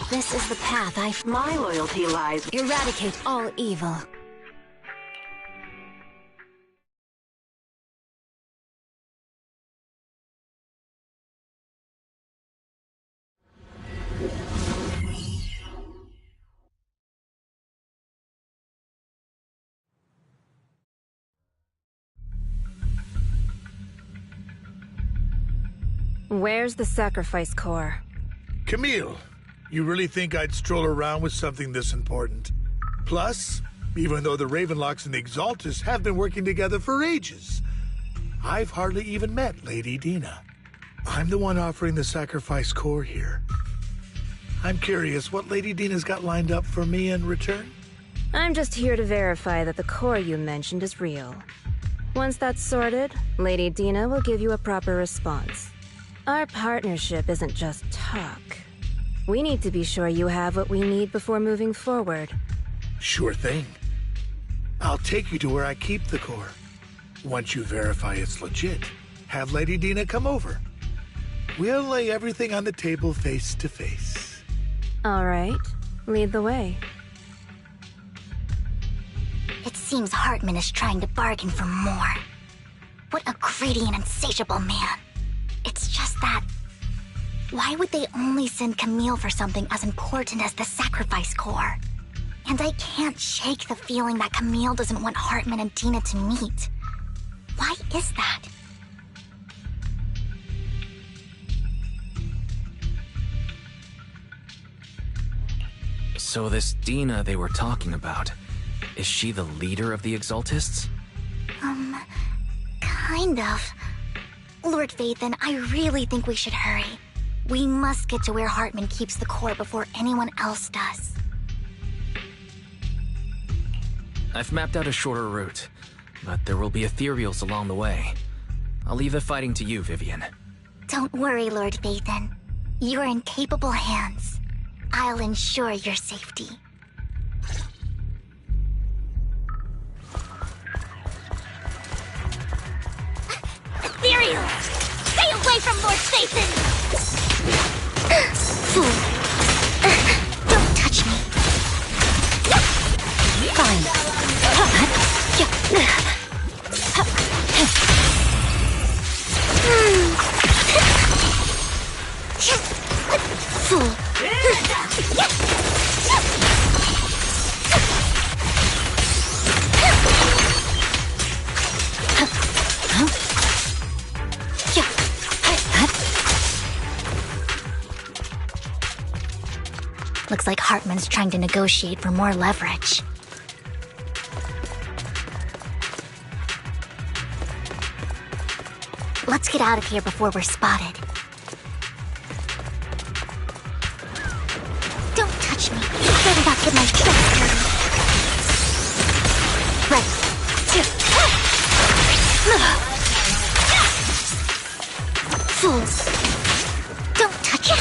This is the path My loyalty lies. eradicate all evil. Where's the sacrifice core? Camille, you really think I'd stroll around with something this important? Plus, even though the Ravenlocks and the Exaltus have been working together for ages, I've hardly even met Lady Dina. I'm the one offering the sacrifice core here. I'm curious what Lady Dina's got lined up for me in return? I'm just here to verify that the core you mentioned is real. Once that's sorted, Lady Dina will give you a proper response. Our partnership isn't just talk. We need to be sure you have what we need before moving forward. Sure thing. I'll take you to where I keep the core. Once you verify it's legit, have Lady Dina come over. We'll lay everything on the table face to face. All right, lead the way. It seems Hartman is trying to bargain for more. What a greedy and insatiable man. It's just that... why would they only send Camille for something as important as the sacrifice core? And I can't shake the feeling that Camille doesn't want Hartman and Dina to meet. Why is that? So this Dina they were talking about, is she the leader of the Exaltists? Kind of. Lord Vathan, I really think we should hurry. We must get to where Hartman keeps the core before anyone else does. I've mapped out a shorter route, but there will be ethereals along the way. I'll leave the fighting to you, Vivian. Don't worry, Lord Vathan. You're in capable hands. I'll ensure your safety. Ethereal! Stay away from Lord Vathan! Fool! Don't touch me. Fine. Fool! Looks like Hartman's trying to negotiate for more leverage. Let's get out of here before we're spotted. Don't touch me. Better not get my dress dirty. Right. Fools. Don't touch it.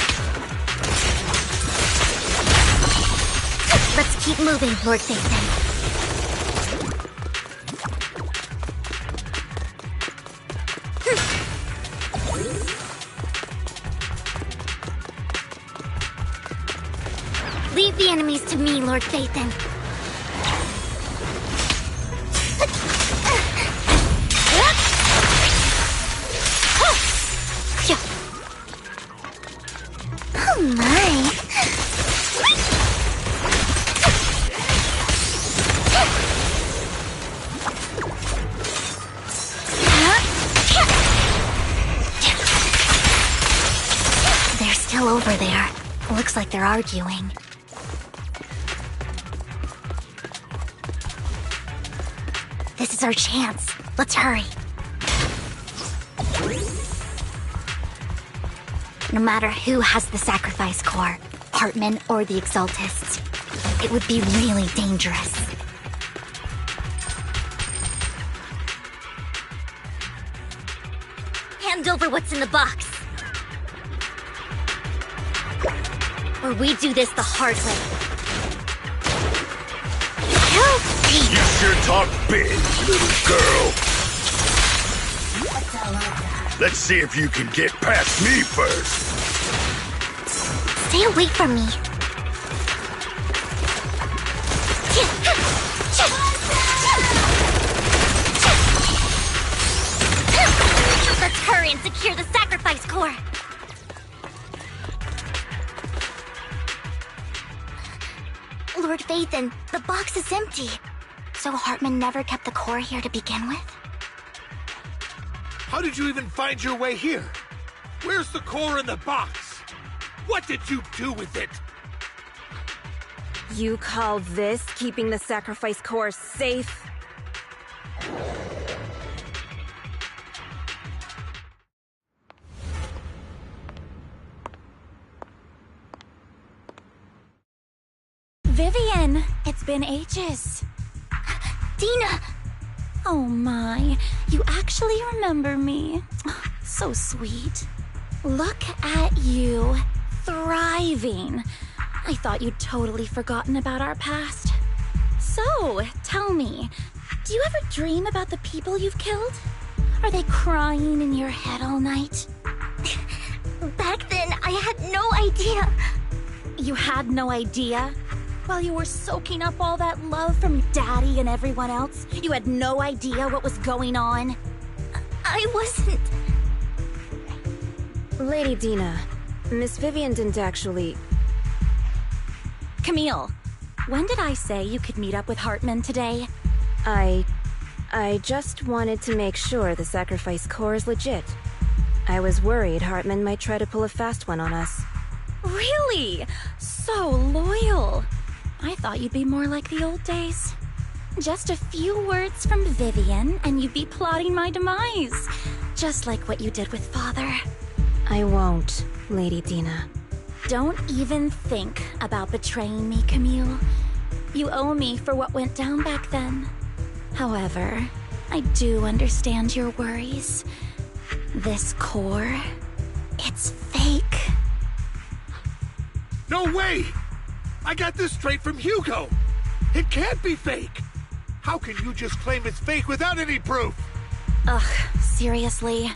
Let's keep moving, Lord Vathan. Leave the enemies to me, Lord Vathan. Oh my. They're still over there. Looks like they're arguing. This is our chance. Let's hurry. No matter who has the sacrifice core, Hartman or the Exaltists, it would be really dangerous. Hand over what's in the box. Or we do this the hard way. Help me! You sure talk big, little girl. Let's see if you can get past me first. Stay away from me. Let's hurry and secure the sacrifice core. Lord Vathan, the box is empty. So Hartman never kept the core here to begin with? How did you even find your way here? Where's the core in the box? What did you do with it? You call this keeping the sacrifice core safe? Vivian, it's been ages. Dina! Oh my, you actually remember me. So sweet. Look at you, thriving. I thought you'd totally forgotten about our past. So, tell me, do you ever dream about the people you've killed? Are they crying in your head all night? Back then, I had no idea. You had no idea? While you were soaking up all that love from Daddy and everyone else, you had no idea what was going on? I wasn't... Lady Dina, Miss Vivian didn't actually... Camille, when did I say you could meet up with Hartman today? I just wanted to make sure the sacrifice core is legit. I was worried Hartman might try to pull a fast one on us. Really? So loyal. I thought you'd be more like the old days. Just a few words from Vivian and you'd be plotting my demise. Just like what you did with Father. I won't, Lady Dina. Don't even think about betraying me, Camille. You owe me for what went down back then. However, I do understand your worries. This core, it's fake. No way! I got this straight from Hugo! It can't be fake! How can you just claim it's fake without any proof? Ugh, seriously?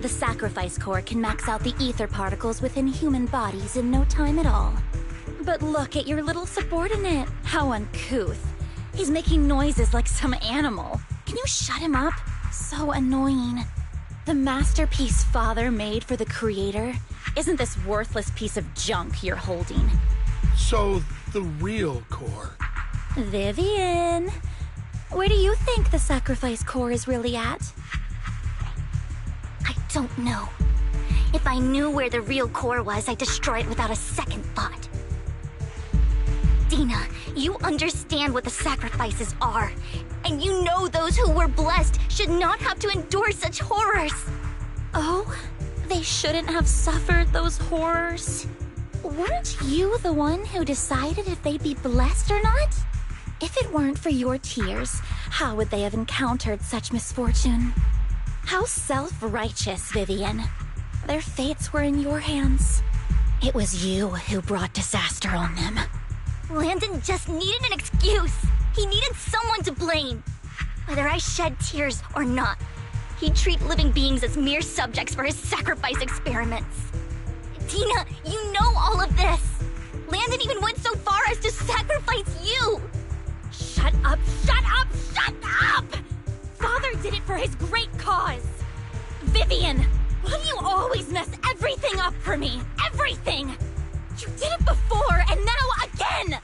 The sacrifice core can max out the ether particles within human bodies in no time at all. But look at your little subordinate. How uncouth. He's making noises like some animal. Can you shut him up? So annoying. The masterpiece Father made for the Creator isn't this worthless piece of junk you're holding. So, the real core. Vivian, where do you think the sacrifice core is really at? I don't know. If I knew where the real core was, I'd destroy it without a second thought. Dina, you understand what the sacrifices are. And you know those who were blessed should not have to endure such horrors. Oh, they shouldn't have suffered those horrors. Weren't you the one who decided if they'd be blessed or not? If it weren't for your tears, how would they have encountered such misfortune? How self-righteous, Vivian. Their fates were in your hands. It was you who brought disaster on them. Landon just needed an excuse. He needed someone to blame. Whether I shed tears or not, he'd treat living beings as mere subjects for his sacrifice experiments. Dina, you know all of this. Landon even went so far as to sacrifice you. Shut up, shut up, shut up! Father did it for his great cause. Vivian, why do you always mess everything up for me? Everything! You did it before, and now again!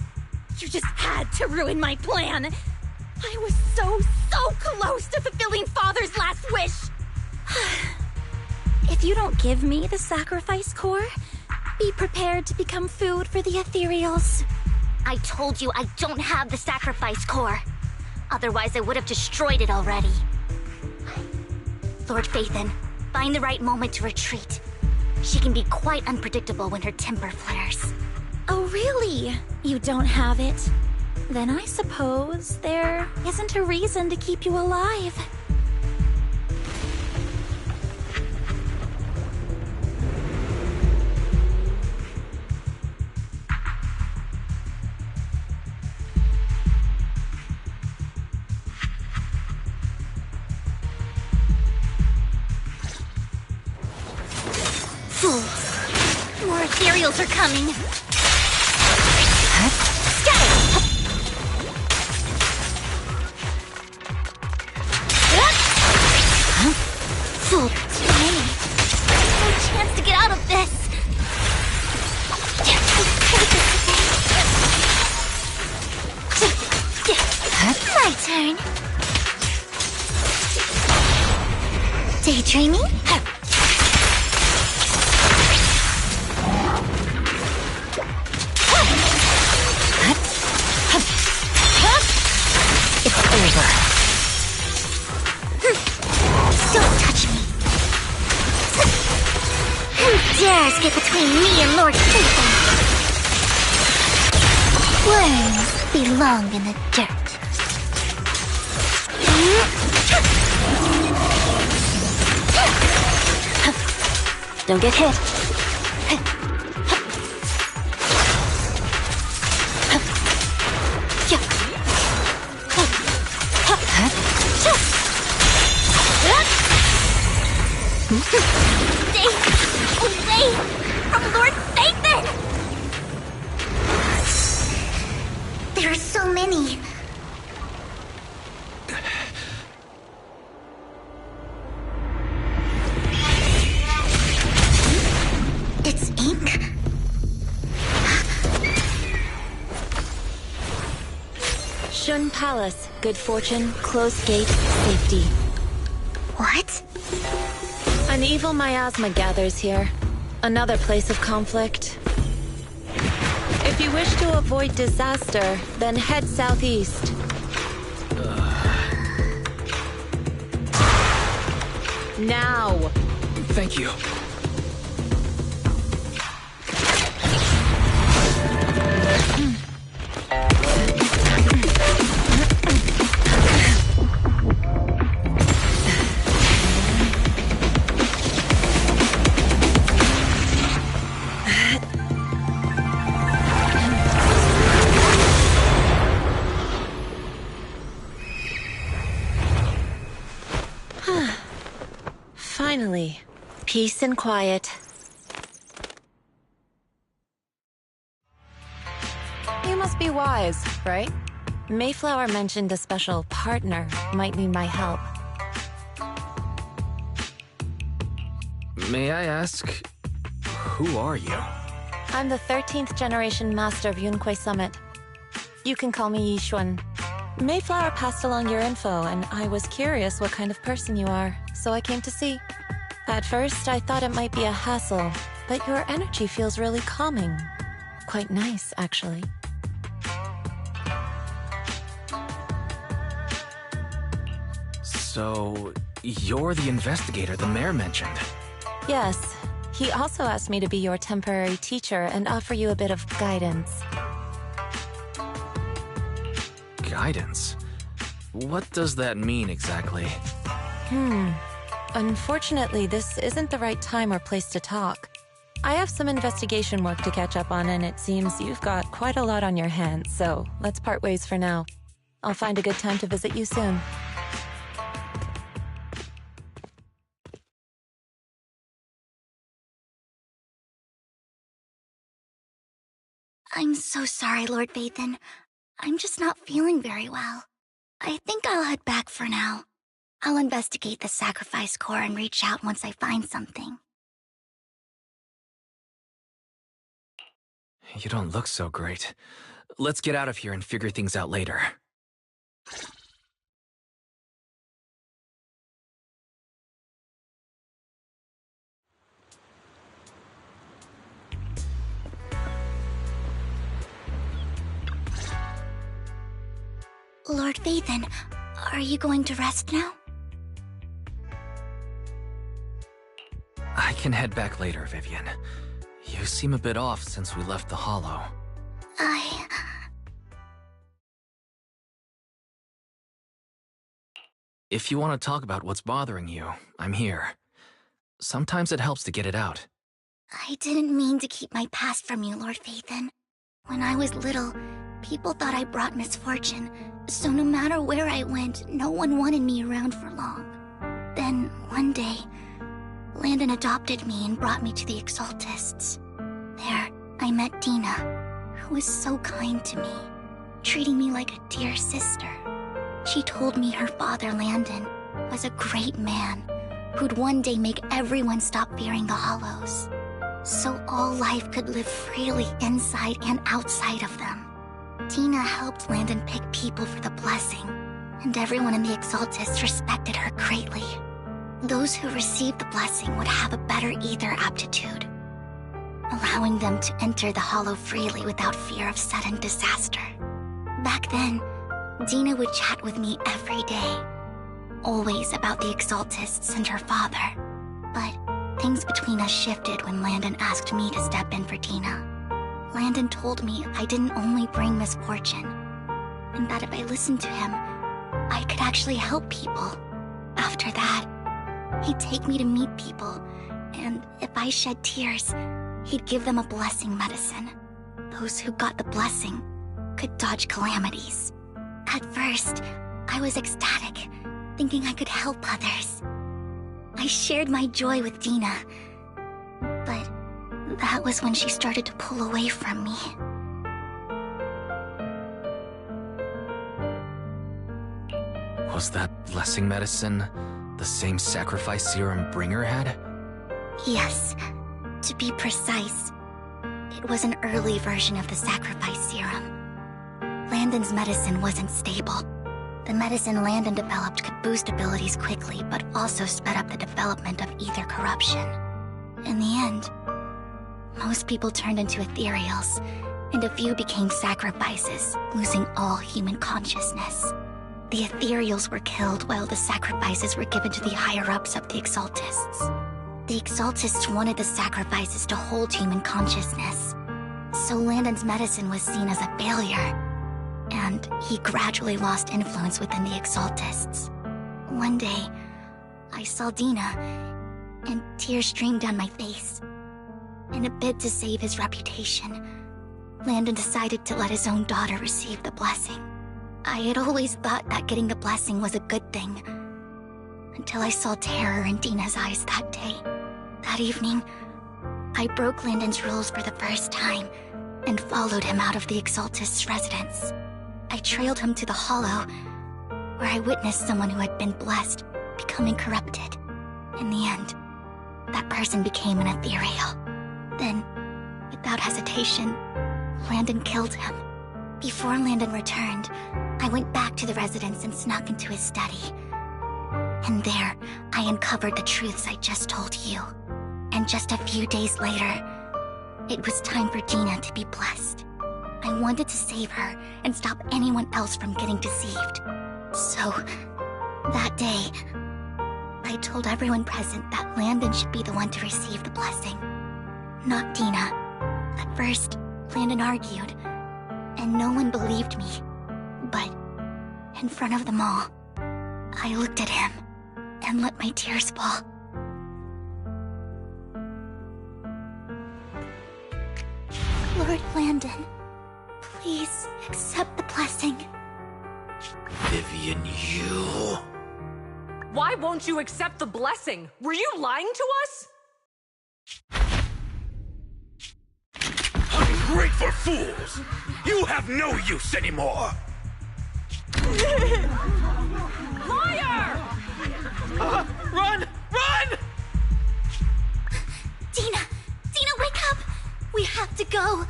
You just had to ruin my plan. I was so close to fulfilling Father's last wish. If you don't give me the sacrifice core, be prepared to become food for the ethereals. I told you I don't have the sacrifice core. Otherwise, I would have destroyed it already. Lord Vathan, find the right moment to retreat. She can be quite unpredictable when her temper flares. Oh, really? You don't have it? Then I suppose there isn't a reason to keep you alive. Fools! More ethereals are coming! Fool! Too many! No chance to get out of this! My turn! Daydreaming? It's over. Don't touch me. Who dares get between me and Lord Satan? Worms belong in the dirt. Don't get hit. Stay away from Lord Satan! There are so many. It's ink? Shun Palace. Good fortune, closed gate, safety. What? An evil miasma gathers here. Another place of conflict. If you wish to avoid disaster, then head southeast. Now! Thank you. Finally, peace and quiet. You must be wise, right? Mayflower mentioned a special partner might need my help. May I ask, who are you? I'm the 13th generation master of Yunque Summit. You can call me Yishuan. Mayflower passed along your info, and I was curious what kind of person you are, so I came to see. At first, I thought it might be a hassle, but your energy feels really calming. Quite nice, actually. So, you're the investigator the mayor mentioned. Yes. He also asked me to be your temporary teacher and offer you a bit of guidance. Guidance? What does that mean exactly? Unfortunately, this isn't the right time or place to talk. I have some investigation work to catch up on, and it seems you've got quite a lot on your hands, so let's part ways for now. I'll find a good time to visit you soon. I'm so sorry, Lord Vathan. I'm just not feeling very well. I think I'll head back for now. I'll investigate the sacrifice core and reach out once I find something. You don't look so great. Let's get out of here and figure things out later. Lord Vathan, are you going to rest now? I can head back later, Vivian. You seem a bit off since we left the Hollow. If you want to talk about what's bothering you, I'm here. Sometimes it helps to get it out. I didn't mean to keep my past from you, Lord Vathan. When I was little, people thought I brought misfortune, so no matter where I went, no one wanted me around for long. Then, one day, Landon adopted me and brought me to the Exaltists. There, I met Dina, who was so kind to me, treating me like a dear sister. She told me her father, Landon, was a great man who'd one day make everyone stop fearing the Hollows, so all life could live freely inside and outside of them. Dina helped Landon pick people for the blessing, and everyone in the Exaltists respected her greatly. Those who received the blessing would have a better ether aptitude, allowing them to enter the Hollow freely without fear of sudden disaster. Back then, Dina would chat with me every day, always about the Exaltists and her father. But things between us shifted when Landon asked me to step in for Dina. Landon told me I didn't only bring misfortune, and that if I listened to him, I could actually help people. After that, he'd take me to meet people, and if I shed tears, he'd give them a blessing medicine. Those who got the blessing could dodge calamities. At first, I was ecstatic, thinking I could help others. I shared my joy with Dina, but that was when she started to pull away from me. Was that blessing medicine the same sacrifice serum Bringer had? Yes. To be precise, it was an early version of the sacrifice serum. Landon's medicine wasn't stable. The medicine Landon developed could boost abilities quickly, but also sped up the development of ether corruption. In the end, most people turned into ethereals, and a few became sacrifices, losing all human consciousness. The ethereals were killed while the sacrifices were given to the higher-ups of the Exaltists. The Exaltists wanted the sacrifices to hold human consciousness, so Landon's medicine was seen as a failure, and he gradually lost influence within the Exaltists. One day, I saw Dina, and tears streamed down my face. In a bid to save his reputation, Landon decided to let his own daughter receive the blessing. I had always thought that getting the blessing was a good thing, until I saw terror in Dina's eyes that day. That evening, I broke Landon's rules for the first time and followed him out of the Exaltist's residence. I trailed him to the Hollow, where I witnessed someone who had been blessed becoming corrupted. In the end, that person became an ethereal. Then, without hesitation, Landon killed him. Before Landon returned, I went back to the residence and snuck into his study. And there, I uncovered the truths I just told you. And just a few days later, it was time for Dina to be blessed. I wanted to save her and stop anyone else from getting deceived. So, that day, I told everyone present that Landon should be the one to receive the blessing, not Dina. At first, Landon argued, and no one believed me. But, in front of them all, I looked at him and let my tears fall. Lord Landon, please accept the blessing. Vivian, you... Why won't you accept the blessing? Were you lying to us? Ungrateful fools! You have no use anymore! Liar! Run! Run! Dina! Dina, wake up! We have to go!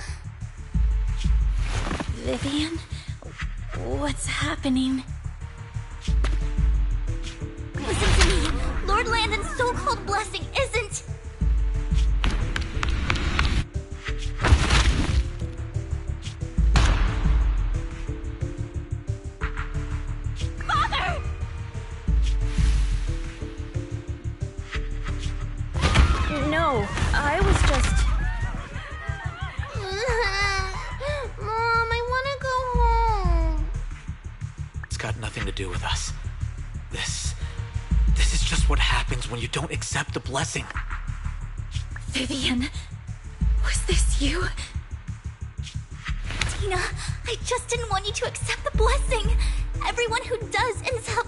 Vivian, what's happening? Listen to me! Lord Landon's so-called blessing isn't... Father! No, I was just... Mom, I want to go home. It's got nothing to do with us. This is just what happens when you don't accept the blessing. Vivian, was this you? Dina, I just didn't want you to accept the blessing. Everyone who does ends up...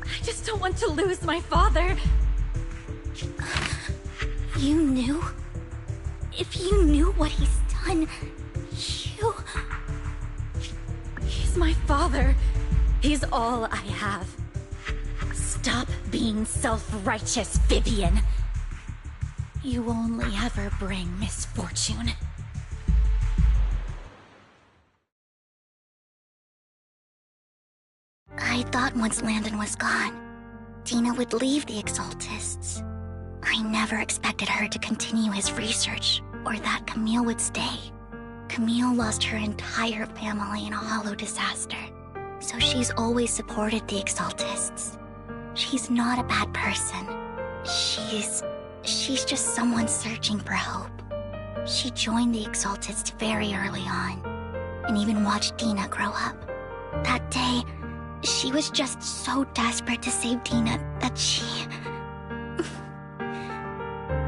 I just don't want to lose my father. You knew? If you knew what he's done, you... He's my father. He's all I have. Stop being self-righteous, Vivian. You only ever bring misfortune. I thought once Landon was gone, Dina would leave the Exaltists. I never expected her to continue his research, or that Camille would stay. Camille lost her entire family in a hollow disaster, so she's always supported the Exaltists. She's not a bad person. She's just someone searching for hope. She joined the Exaltists very early on, and even watched Dina grow up. That day, she was just so desperate to save Dina that she...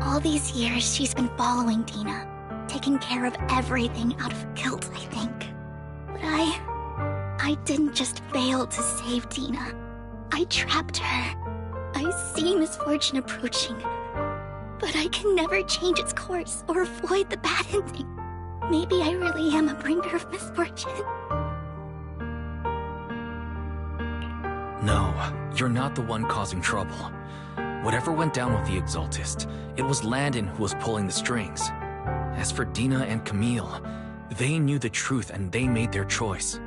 All these years, she's been following Dina, taking care of everything out of guilt, I think. But I didn't just fail to save Dina. I trapped her. I see misfortune approaching, but I can never change its course or avoid the bad ending. Maybe I really am a bringer of misfortune. No, you're not the one causing trouble. Whatever went down with the Exaltist, it was Landon who was pulling the strings. As for Dina and Camille, they knew the truth and they made their choice.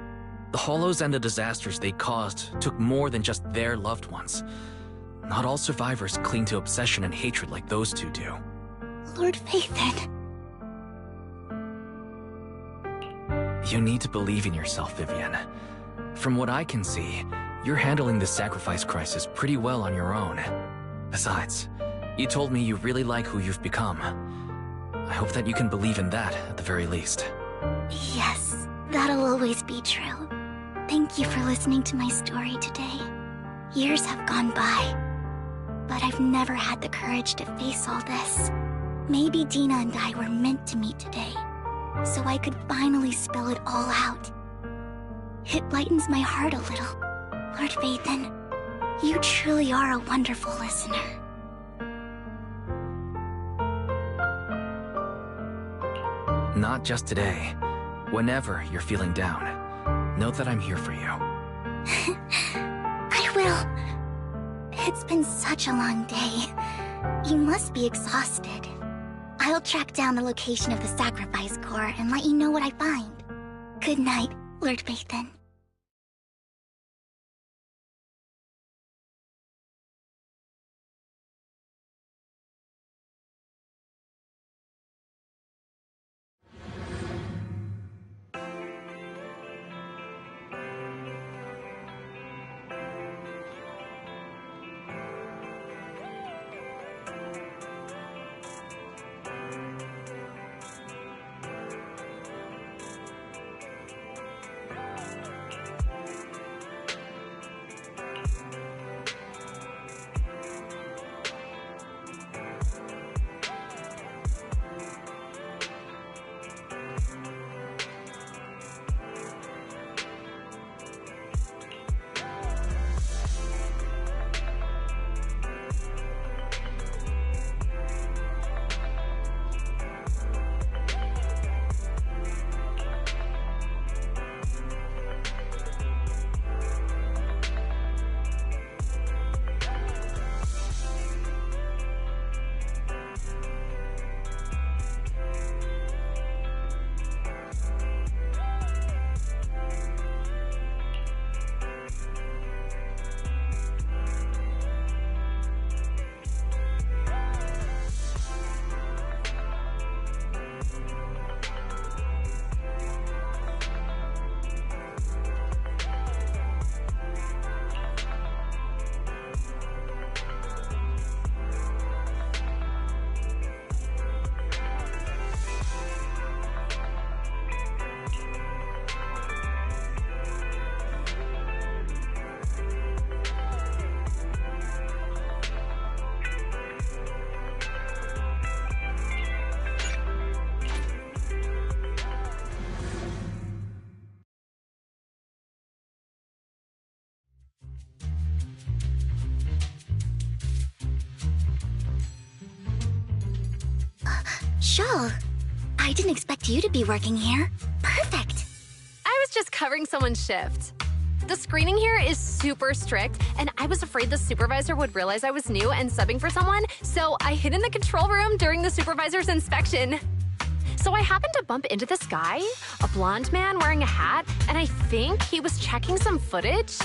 The hollows and the disasters they caused took more than just their loved ones. Not all survivors cling to obsession and hatred like those two do. Lord Phaethon. You need to believe in yourself, Vivian. From what I can see, you're handling the sacrifice crisis pretty well on your own. Besides, you told me you really like who you've become. I hope that you can believe in that, at the very least. Yes, that'll always be true. Thank you for listening to my story today. Years have gone by, but I've never had the courage to face all this. Maybe Dina and I were meant to meet today, so I could finally spill it all out. It lightens my heart a little. Lord Phaethon, you truly are a wonderful listener. Not just today. Whenever you're feeling down, know that I'm here for you. I will. It's been such a long day. You must be exhausted. I'll track down the location of the sacrifice core and let you know what I find. Good night, Lord Phaethon. Shaw, I didn't expect you to be working here. Perfect. I was just covering someone's shift. The screening here is super strict, and I was afraid the supervisor would realize I was new and subbing for someone, so I hid in the control room during the supervisor's inspection. So I happened to bump into this guy, a blonde man wearing a hat, and I think he was checking some footage.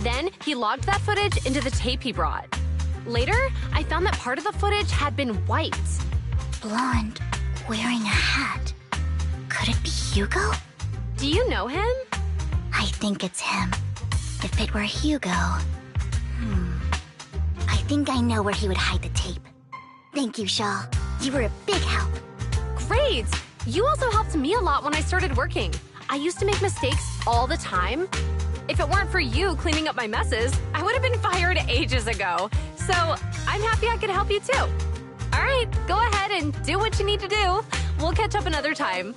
Then he logged that footage into the tape he brought. Later, I found that part of the footage had been wiped. Blonde, wearing a hat. Could it be Hugo? Do you know him? I think it's him. If it were Hugo... I think I know where he would hide the tape. Thank you, Shaw. You were a big help. Great! You also helped me a lot when I started working. I used to make mistakes all the time. If it weren't for you cleaning up my messes, I would have been fired ages ago. So I'm happy I could help you too. All right, go ahead and do what you need to do. We'll catch up another time.